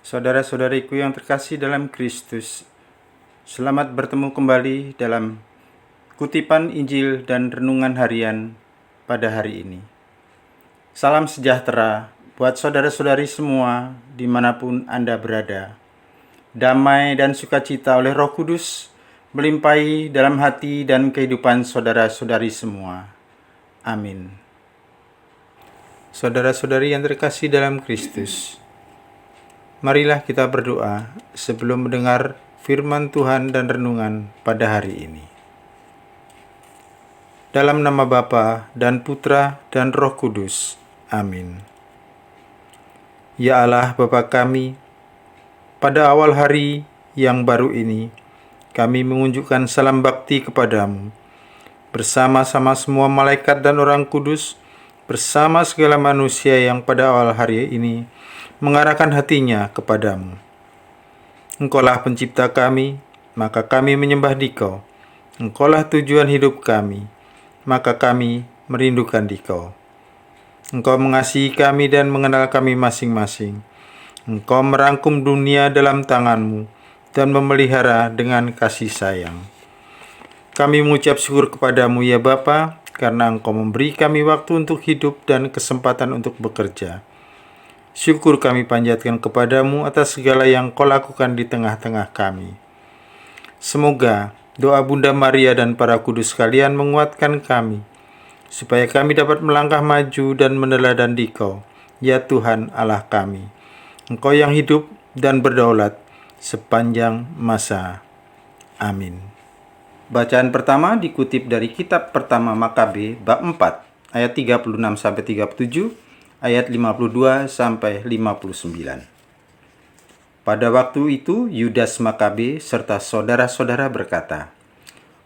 Saudara-saudariku yang terkasih dalam Kristus, selamat bertemu kembali dalam kutipan Injil dan renungan harian pada hari ini. Salam sejahtera buat saudara-saudari semua dimanapun Anda berada. Damai dan sukacita oleh Roh Kudus melimpahi dalam hati dan kehidupan saudara-saudari semua. Amin. Saudara-saudari yang terkasih dalam Kristus, marilah kita berdoa sebelum mendengar firman Tuhan dan renungan pada hari ini. Dalam nama Bapa dan Putra dan Roh Kudus. Amin. Ya Allah Bapa kami, pada awal hari yang baru ini, kami mengunjukkan salam bakti kepadamu, bersama-sama semua malaikat dan orang kudus, bersama segala manusia yang pada awal hari ini mengarahkan hatinya kepadamu. Engkaulah pencipta kami, maka kami menyembah Dikau. Engkaulah tujuan hidup kami, maka kami merindukan Dikau. Engkau mengasihi kami dan mengenal kami masing-masing. Engkau merangkum dunia dalam tanganmu dan memelihara dengan kasih sayang. Kami mengucap syukur kepadamu ya Bapa, karena Engkau memberi kami waktu untuk hidup dan kesempatan untuk bekerja. Syukur kami panjatkan kepadamu atas segala yang Kau lakukan di tengah-tengah kami. Semoga doa Bunda Maria dan para kudus sekalian menguatkan kami, supaya kami dapat melangkah maju dan meneladani Dikau, ya Tuhan Allah kami. Engkau yang hidup dan berdaulat sepanjang masa. Amin. Bacaan pertama dikutip dari kitab pertama Makabe bab 4 ayat 36-37, ayat 52-59. Pada waktu itu Yudas Makabe serta saudara-saudara berkata,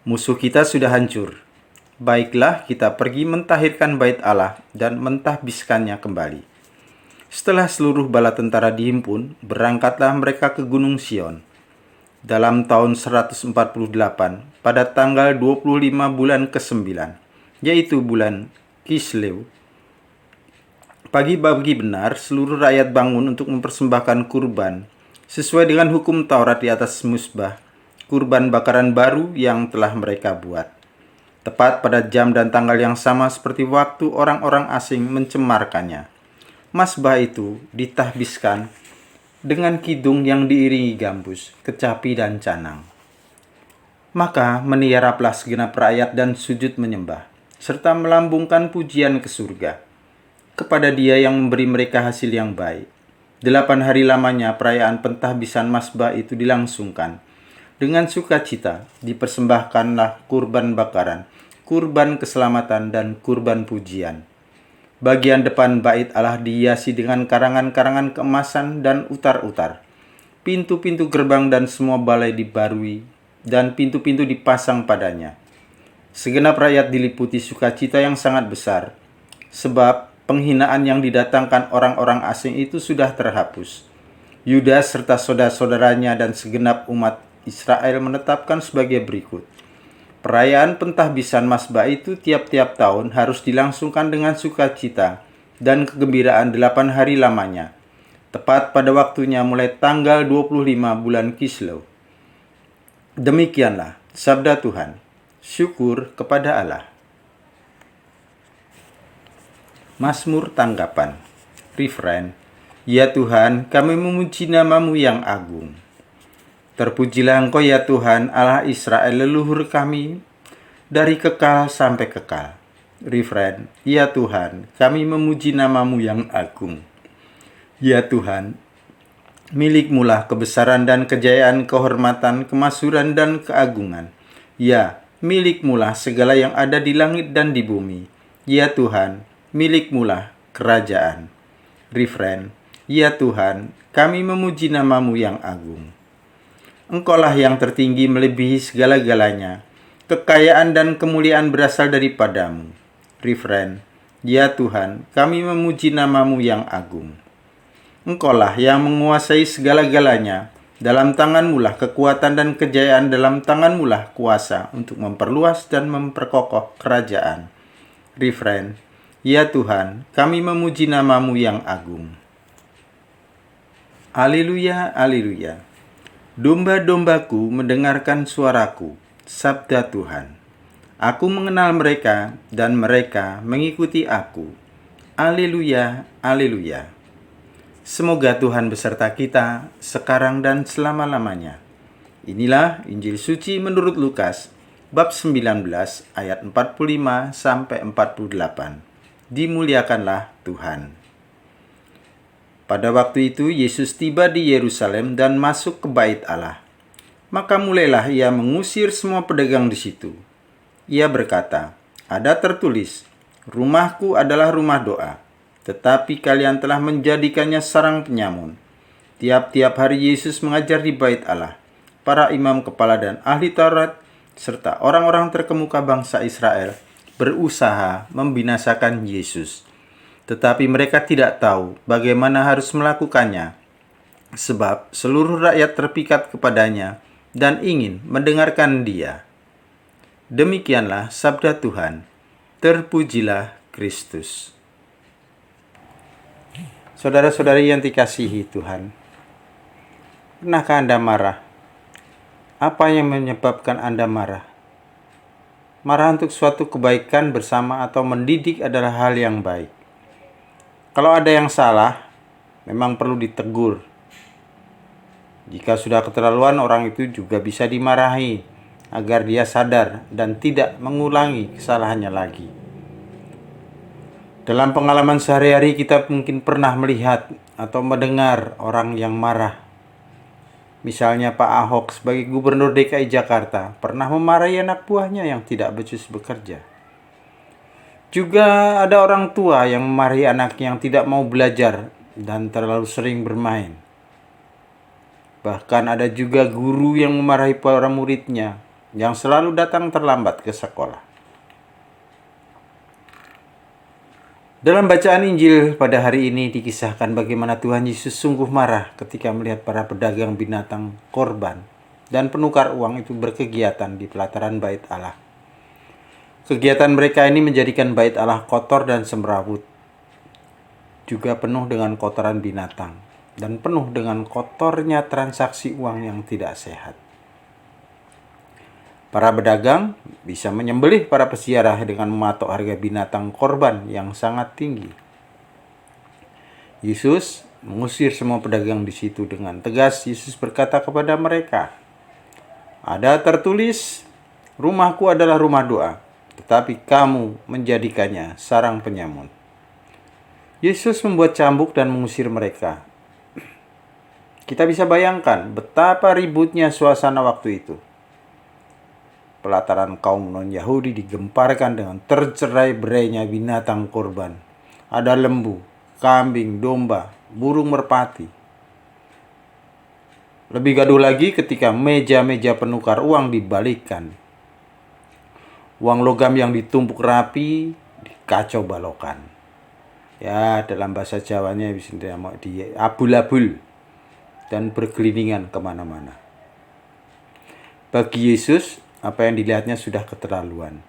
"Musuh kita sudah hancur. Baiklah kita pergi mentahirkan bait Allah dan mentahbiskannya kembali." Setelah seluruh bala tentara dihimpun, berangkatlah mereka ke Gunung Sion. Dalam tahun 148, pada tanggal 25 bulan ke-9, yaitu bulan Kislew, pagi-pagi benar seluruh rakyat bangun untuk mempersembahkan kurban, sesuai dengan hukum Taurat di atas musbah, kurban bakaran baru yang telah mereka buat. Tepat pada jam dan tanggal yang sama seperti waktu orang-orang asing mencemarkannya, mazbah itu ditahbiskan dengan kidung yang diiringi gambus, kecapi dan canang. Maka meniaraplah segenap rakyat dan sujud menyembah, serta melambungkan pujian ke surga, kepada Dia yang memberi mereka hasil yang baik. 8 hari lamanya perayaan pentahbisan mazbah itu dilangsungkan. Dengan sukacita dipersembahkanlah kurban bakaran, kurban keselamatan dan kurban pujian. Bagian depan bait Allah dihiasi dengan karangan-karangan keemasan dan utar-utar. Pintu-pintu gerbang dan semua balai dibarui, dan pintu-pintu dipasang padanya. Segenap rakyat diliputi sukacita yang sangat besar, sebab penghinaan yang didatangkan orang-orang asing itu sudah terhapus. Yudas serta saudara-saudaranya dan segenap umat Israel menetapkan sebagai berikut. Perayaan pentahbisan mazbah itu tiap-tiap tahun harus dilangsungkan dengan sukacita dan kegembiraan 8 hari lamanya, tepat pada waktunya mulai tanggal 25 bulan Kislew. Demikianlah sabda Tuhan. Syukur kepada Allah. Mazmur tanggapan. Refrain. Ya Tuhan, kami memuji nama-Mu yang agung. Terpujilah Engkau ya Tuhan, Allah Israel leluhur kami, dari kekal sampai kekal. Refrain. Ya Tuhan, kami memuji nama-Mu yang agung. Ya Tuhan, milik-Mulah kebesaran dan kejayaan, kehormatan, kemasyhuran dan keagungan. Ya, milik-Mulah segala yang ada di langit dan di bumi. Ya Tuhan, milik-Mulah kerajaan. Refrain. Ya Tuhan, kami memuji nama-Mu yang agung. Engkaulah yang tertinggi melebihi segala-galanya. Kekayaan dan kemuliaan berasal daripada-Mu. Refrain. Ya Tuhan, kami memuji nama-Mu yang agung. Engkaulah yang menguasai segala-galanya. Dalam tangan-Mulah kekuatan dan kejayaan, dalam tangan-Mulah kuasa untuk memperluas dan memperkokoh kerajaan. Refrain. Ya Tuhan, kami memuji nama-Mu yang agung. Haleluya, haleluya. Domba-dombaku mendengarkan suaraku, sabda Tuhan. Aku mengenal mereka dan mereka mengikuti aku. Haleluya, haleluya. Semoga Tuhan beserta kita sekarang dan selama-lamanya. Inilah Injil suci menurut Lukas bab 19 ayat 45 sampai 48. Dimuliakanlah Tuhan. Pada waktu itu Yesus tiba di Yerusalem dan masuk ke bait Allah. Maka mulailah ia mengusir semua pedagang di situ. Ia berkata, "Ada tertulis, rumahku adalah rumah doa, tetapi kalian telah menjadikannya sarang penyamun." Tiap-tiap hari Yesus mengajar di bait Allah. Para imam kepala dan ahli Taurat serta orang-orang terkemuka bangsa Israel berusaha membinasakan Yesus. Tetapi mereka tidak tahu bagaimana harus melakukannya, sebab seluruh rakyat terpikat kepadanya dan ingin mendengarkan Dia. Demikianlah sabda Tuhan. Terpujilah Kristus. Saudara-saudari yang dikasihi Tuhan, pernahkah Anda marah? Apa yang menyebabkan Anda marah? Marah untuk suatu kebaikan bersama atau mendidik adalah hal yang baik. Kalau ada yang salah, memang perlu ditegur. Jika sudah keterlaluan, orang itu juga bisa dimarahi agar dia sadar dan tidak mengulangi kesalahannya lagi. Dalam pengalaman sehari-hari kita mungkin pernah melihat atau mendengar orang yang marah. Misalnya Pak Ahok sebagai Gubernur DKI Jakarta pernah memarahi anak buahnya yang tidak becus bekerja. Juga ada orang tua yang memarahi anaknya yang tidak mau belajar dan terlalu sering bermain. Bahkan ada juga guru yang memarahi para muridnya yang selalu datang terlambat ke sekolah. Dalam bacaan Injil pada hari ini dikisahkan bagaimana Tuhan Yesus sungguh marah ketika melihat para pedagang binatang korban dan penukar uang itu berkegiatan di pelataran bait Allah. Kegiatan mereka ini menjadikan bait Allah kotor dan semrawut, juga penuh dengan kotoran binatang, dan penuh dengan kotornya transaksi uang yang tidak sehat. Para pedagang bisa menyembelih para peziarah dengan mematok harga binatang korban yang sangat tinggi. Yesus mengusir semua pedagang di situ dengan tegas. Yesus berkata kepada mereka, "Ada tertulis, rumahku adalah rumah doa, tetapi kamu menjadikannya sarang penyamun." Yesus membuat cambuk dan mengusir mereka. Kita bisa bayangkan betapa ributnya suasana waktu itu. Pelataran kaum non-Yahudi digemparkan dengan tercerai-berainya binatang korban. Ada lembu, kambing, domba, burung merpati. Lebih gaduh lagi ketika meja-meja penukar uang dibalikkan. Uang logam yang ditumpuk rapi dikacau balokan. Ya, dalam bahasa Jawanya bisa diabul-abul dan bergeliningan kemana-mana. Bagi Yesus, apa yang dilihatnya sudah keterlaluan.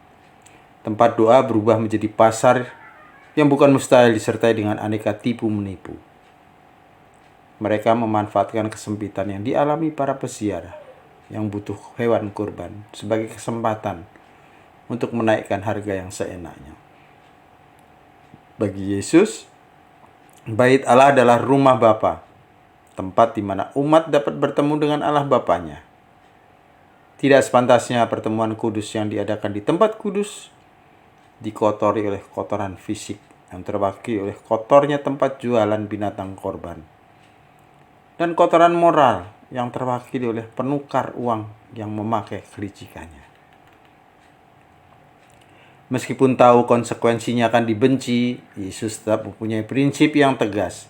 Tempat doa berubah menjadi pasar yang bukan mustahil disertai dengan aneka tipu-menipu. Mereka memanfaatkan kesempitan yang dialami para peziarah yang butuh hewan kurban sebagai kesempatan untuk menaikkan harga yang seenaknya. Bagi Yesus, bait Allah adalah rumah Bapa, tempat di mana umat dapat bertemu dengan Allah Bapanya. Tidak sepantasnya pertemuan kudus yang diadakan di tempat kudus dikotori oleh kotoran fisik yang terwakili oleh kotornya tempat jualan binatang korban, dan kotoran moral yang terwakili oleh penukar uang yang memakai kelicikannya. Meskipun tahu konsekuensinya akan dibenci, Yesus tetap mempunyai prinsip yang tegas.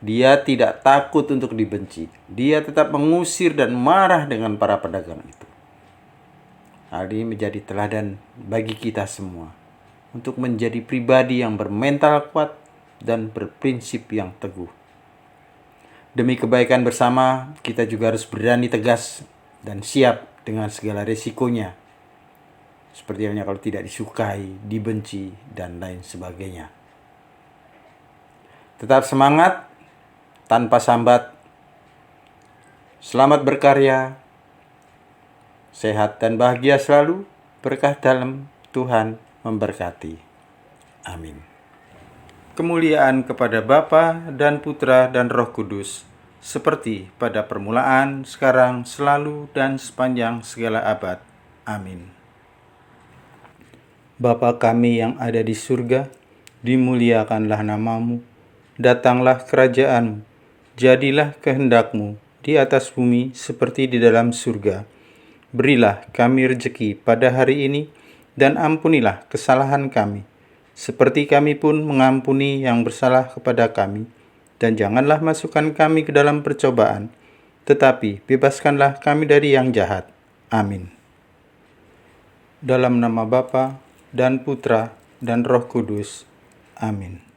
Dia tidak takut untuk dibenci. Dia tetap mengusir dan marah dengan para pedagang itu. Hal ini menjadi teladan bagi kita semua untuk menjadi pribadi yang bermental kuat dan berprinsip yang teguh. Demi kebaikan bersama, kita juga harus berani tegas dan siap dengan segala risikonya. Seperti halnya kalau tidak disukai, dibenci, dan lain sebagainya. Tetap semangat, tanpa sambat, Selamat berkarya, sehat dan bahagia selalu, berkah dalam Tuhan memberkati. Amin. Kemuliaan kepada Bapa dan Putra dan Roh Kudus, seperti pada permulaan, sekarang, selalu, dan sepanjang segala abad. Amin. Bapa kami yang ada di surga, dimuliakanlah namamu, datanglah kerajaanmu, jadilah kehendak-Mu di atas bumi seperti di dalam surga. Berilah kami rejeki pada hari ini, dan ampunilah kesalahan kami, seperti kami pun mengampuni yang bersalah kepada kami. Dan janganlah masukkan kami ke dalam percobaan, tetapi bebaskanlah kami dari yang jahat. Amin. Dalam nama Bapa dan Putra dan Roh Kudus. Amin.